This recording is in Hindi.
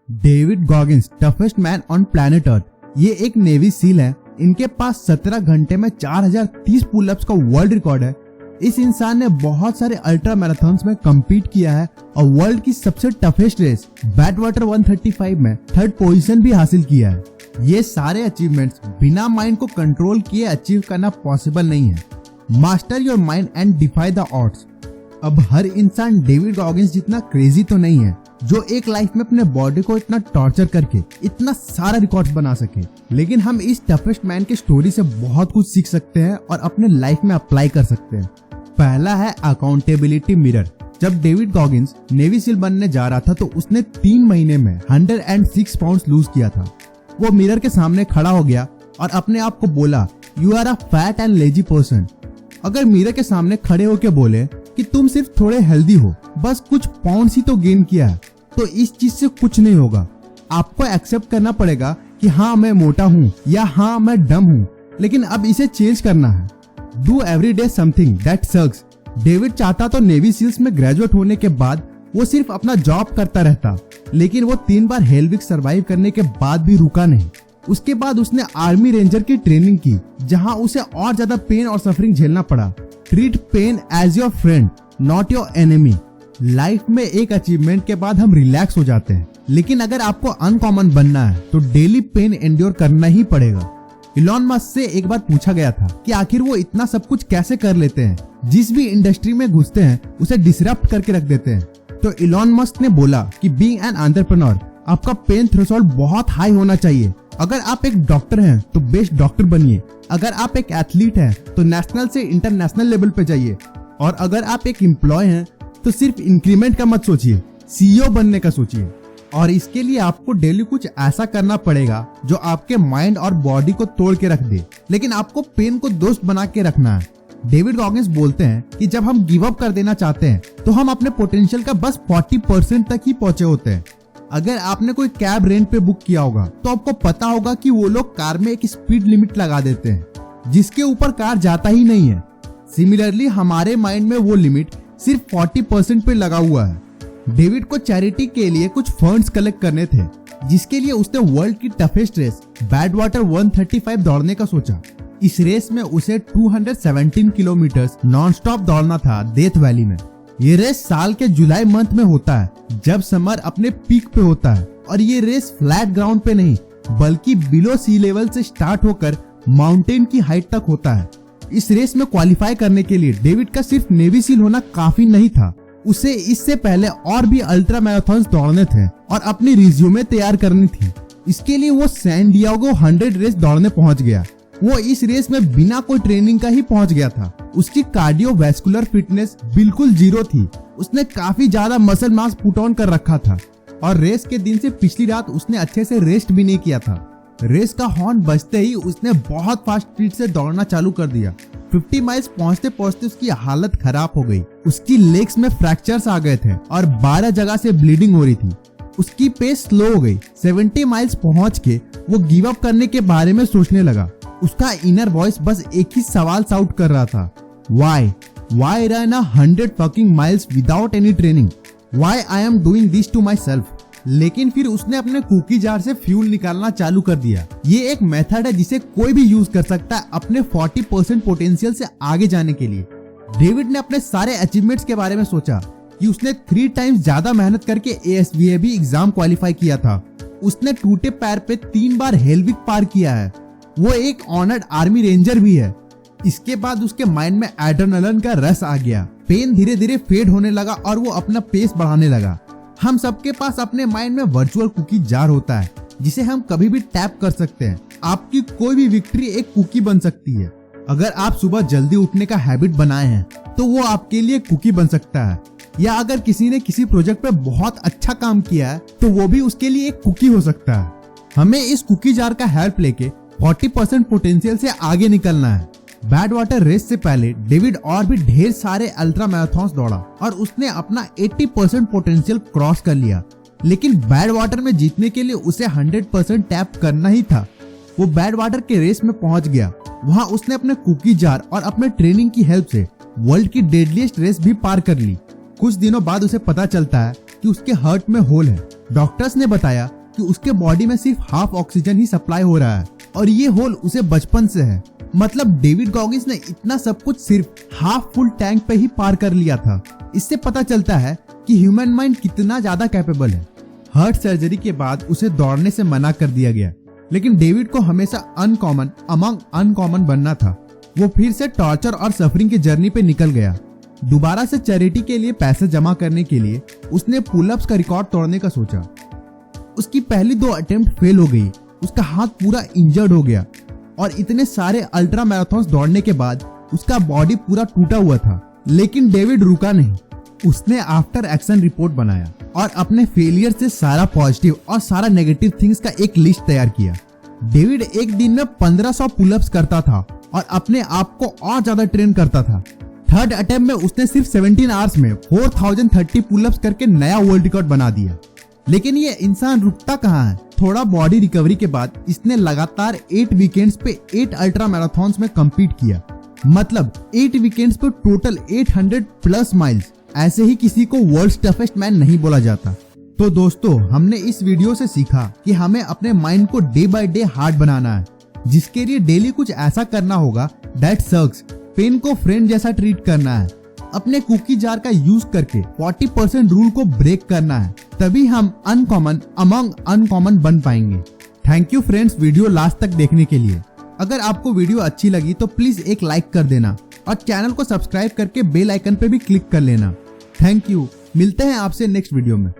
David Goggins, toughest man on planet Earth. ये एक नेवी सील है। इनके पास 17 घंटे में 4030 पुलअप्स का वर्ल्ड रिकॉर्ड है। इस इंसान ने बहुत सारे अल्ट्रा मैराथन्स में कम्पीट किया है और वर्ल्ड की सबसे टफेस्ट रेस बैडवाटर 135 में 3rd पोजीशन भी हासिल किया है। ये सारे अचीवमेंट्स बिना माइंड को कंट्रोल किए अचीव करना पॉसिबल नहीं है। Master your mind and defy the odds. अब हर इंसान डेविड गॉगिंस जितना क्रेजी तो नहीं है जो एक लाइफ में अपने बॉडी को इतना टॉर्चर करके इतना सारा रिकॉर्ड्स बना सके, लेकिन हम इस टफेस्ट मैन के स्टोरी से बहुत कुछ सीख सकते हैं और अपने लाइफ में अप्लाई कर सकते हैं। पहला है अकाउंटेबिलिटी मिरर। जब डेविड गॉगिंस नेवी सील बनने जा रहा था तो उसने 3 महीने में 106 पाउंड लूज किया था। वो मिरर के सामने खड़ा हो गया और अपने आप को बोला, you are a fat and lazy person. अगर मिरर के सामने खड़े होके बोले कि तुम सिर्फ थोड़े हेल्दी हो, बस कुछ पाउंड्स ही तो गेन किया है, तो इस चीज से कुछ नहीं होगा। आपको एक्सेप्ट करना पड़ेगा कि हाँ मैं मोटा हूँ या हाँ मैं डम हूँ, लेकिन अब इसे चेंज करना है। Do every day something that sucks. David चाहता तो नेवी सील्स में ग्रेजुएट होने के बाद वो सिर्फ अपना जॉब करता रहता, लेकिन वो 3 बार हेल वीक सर्वाइव करने के बाद भी रुका नहीं। उसके बाद उसने आर्मी रेंजर की ट्रेनिंग की, जहां उसे और ज्यादा पेन और सफरिंग झेलना पड़ा। Treat pain as your friend not your enemy. Life में एक अचीवमेंट के बाद हम रिलैक्स हो जाते हैं, लेकिन अगर आपको अनकॉमन बनना है तो डेली पेन एंड्योर करना ही पड़ेगा। इलॉन मस्क से एक बार पूछा गया था कि आखिर वो इतना सब कुछ कैसे कर लेते हैं, जिस भी इंडस्ट्री में घुसते हैं उसे डिसरप्ट करके रख देते हैं। तो इलॉन मस्क ने बोला कि बीइंग एन एंटरप्रेन्योर आपका पेन थ्रेशोल्ड बहुत हाई होना चाहिए। अगर आप एक डॉक्टर हैं तो बेस्ट डॉक्टर बनिए, अगर आप एक एथलीट हैं तो नेशनल से इंटरनेशनल लेवल पे जाइए, और अगर आप एक एम्प्लॉय हैं तो सिर्फ इंक्रीमेंट का मत सोचिए, सीईओ बनने का सोचिए। और इसके लिए आपको डेली कुछ ऐसा करना पड़ेगा जो आपके माइंड और बॉडी को तोड़ के रख दे, लेकिन आपको पेन को दोस्त बना के रखना है। डेविड गॉगिंस बोलते हैं कि जब हम गिव अप कर देना चाहते हैं तो हम अपने पोटेंशियल का बस 40% तक ही पहुंचे होते हैं। अगर आपने कोई कैब रेंट पे बुक किया होगा तो आपको पता होगा कि वो लोग कार में एक स्पीड लिमिट लगा देते हैं जिसके ऊपर कार जाता ही नहीं है। सिमिलरली हमारे माइंड में वो लिमिट सिर्फ 40% पे लगा हुआ है। डेविड को चैरिटी के लिए कुछ फंड्स कलेक्ट करने थे, जिसके लिए उसने वर्ल्ड की टफेस्ट रेस बैडवाटर 135 दौड़ने का सोचा। इस रेस में उसे 217 किलोमीटर नॉन स्टॉप दौड़ना था डेथ वैली में। ये रेस साल के जुलाई मंथ में होता है जब समर अपने पीक पे होता है, और ये रेस फ्लैट ग्राउंड पे नहीं बल्कि बिलो सी लेवल से स्टार्ट होकर माउंटेन की हाइट तक होता है। इस रेस में क्वालिफाई करने के लिए डेविड का सिर्फ नेवी सील होना काफी नहीं था, उसे इससे पहले और भी अल्ट्रा मैराथन्स दौड़ने थे और अपनी रिज्यूमे तैयार करनी थी। इसके लिए वो सैन डिएगो 100 रेस दौड़ने पहुंच गया। वो इस रेस में बिना कोई ट्रेनिंग का ही पहुंच गया था। उसकी कार्डियोवैस्कुलर फिटनेस बिल्कुल जीरो थी। उसने काफी ज्यादा मसल मास पुट ऑन कर रखा था, और रेस के दिन से पिछली रात उसने अच्छे से रेस्ट भी नहीं किया था। रेस का हॉर्न बजते ही उसने बहुत फास्ट स्पीड से दौड़ना चालू कर दिया। 50 माइल्स पहुंचते पहुंचते उसकी हालत खराब हो गई। उसकी लेग्स में फ्रैक्चर्स आ गए थे और 12 जगह से ब्लीडिंग हो रही थी। उसकी पेस स्लो हो गई। 70 माइल्स पहुंच के वो गिव अप करने के बारे में सोचने लगा। उसका इनर वॉइस बस एक ही सवाल साउट कर रहा था, Why run 100 fucking miles without any training? Why I am doing this to myself? लेकिन फिर उसने अपने कुकी जार से फ्यूल निकालना चालू कर दिया। ये एक मेथड है जिसे कोई भी यूज कर सकता है अपने 40% पोटेंशियल से आगे जाने के लिए। डेविड ने अपने सारे अचीवमेंट्स के बारे में सोचा कि उसने 3 टाइम्स ज्यादा मेहनत करके ASVAB एग्जाम क्वालिफाई किया था। उसने टूटे पैर पे 3 बार हेल वीक पार किया है। वो एक ऑनर्ड आर्मी रेंजर भी है। इसके बाद उसके माइंड में एड्रेनलिन का रस आ गया। पेन धीरे धीरे फेड होने लगा और वो अपना पेस बढ़ाने लगा। हम सबके पास अपने माइंड में वर्चुअल कुकी जार होता है जिसे हम कभी भी टैप कर सकते हैं। आपकी कोई भी विक्ट्री एक कुकी बन सकती है। अगर आप सुबह जल्दी उठने का हैबिट बनाए हैं तो वो आपके लिए कुकी बन सकता है, या अगर किसी ने किसी प्रोजेक्ट पे बहुत अच्छा काम किया है तो वो भी उसके लिए एक कुकी हो सकता है। हमें इस कुकी जार का हेल्प लेके 40% पोटेंशियल से आगे निकलना है। बैडवाटर रेस से पहले डेविड और भी ढेर सारे अल्ट्रा मैराथन्स दौड़ा और उसने अपना 80% पोटेंशियल क्रॉस कर लिया, लेकिन बैडवाटर में जीतने के लिए उसे 100% टैप करना ही था। वो बैडवाटर के रेस में पहुंच गया। वहां उसने अपने कुकी जार और अपने ट्रेनिंग की हेल्प से वर्ल्ड की डेडलीस्ट रेस भी पार कर ली। कुछ दिनों बाद उसे पता चलता है कि उसके हार्ट में होल है। डॉक्टर्स ने बताया कि उसके बॉडी में सिर्फ हाफ ऑक्सीजन ही सप्लाई हो रहा है और ये होल उसे बचपन से है। मतलब डेविड गॉगिंस ने इतना सब कुछ सिर्फ हाफ फुल टैंक पे ही पार कर लिया था। इससे पता चलता है कि ह्यूमन माइंड कितना ज्यादा कैपेबल है। हार्ट सर्जरी के बाद उसे दौड़ने से मना कर दिया गया, लेकिन डेविड को हमेशा अनकॉमन अमंग अनकॉमन बनना था। वो फिर से टॉर्चर और सफरिंग की जर्नी पे निकल गया। दोबारा से चैरिटी के लिए पैसे जमा करने के लिए उसने पुलअप्स का रिकॉर्ड तोड़ने का सोचा। उसकी पहली 2 अटेम्प्ट फेल हो गई। उसका हाथ पूरा इंजर्ड हो गया और इतने सारे अल्ट्रा मैराथन दौड़ने के बाद उसका बॉडी पूरा टूटा हुआ था। लेकिन डेविड रुका नहीं। उसने आफ्टर एक्शन रिपोर्ट बनाया और अपने फेलियर से सारा पॉजिटिव और सारा नेगेटिव थिंग्स का एक लिस्ट तैयार किया। डेविड एक दिन में 1500 पुलअप्स करता था और अपने आप को और ज्यादा ट्रेन करता था। थर्ड अटेम्प्ट में उसने सिर्फ 17 आवर्स में 4030 पुलअप्स करके नया वर्ल्ड रिकॉर्ड बना दिया। लेकिन ये इंसान रुकता कहाँ है। थोड़ा बॉडी रिकवरी के बाद इसने लगातार 8 वीकेंड्स पे 8 अल्ट्रा मैराथन्स में कम्पीट किया। मतलब 8 वीकेंड्स पे टोटल 800 प्लस माइल्स। ऐसे ही किसी को वर्ल्ड टफेस्ट मैन नहीं बोला जाता। तो दोस्तों, हमने इस वीडियो से सीखा कि हमें अपने माइंड को डे बाय डे हार्ड बनाना है, जिसके लिए डेली कुछ ऐसा करना होगा दैट सक्स। पेन को फ्रेंड जैसा ट्रीट करना है। अपने कुकी जार का यूज करके 40% रूल को ब्रेक करना है, तभी हम अनकॉमन अमंग अनकॉमन बन पाएंगे। Thank you friends video last तक देखने के लिए। अगर आपको वीडियो अच्छी लगी तो प्लीज एक लाइक कर देना और चैनल को सब्सक्राइब करके बेल आइकन पे भी क्लिक कर लेना। Thank you. मिलते हैं आपसे नेक्स्ट वीडियो में।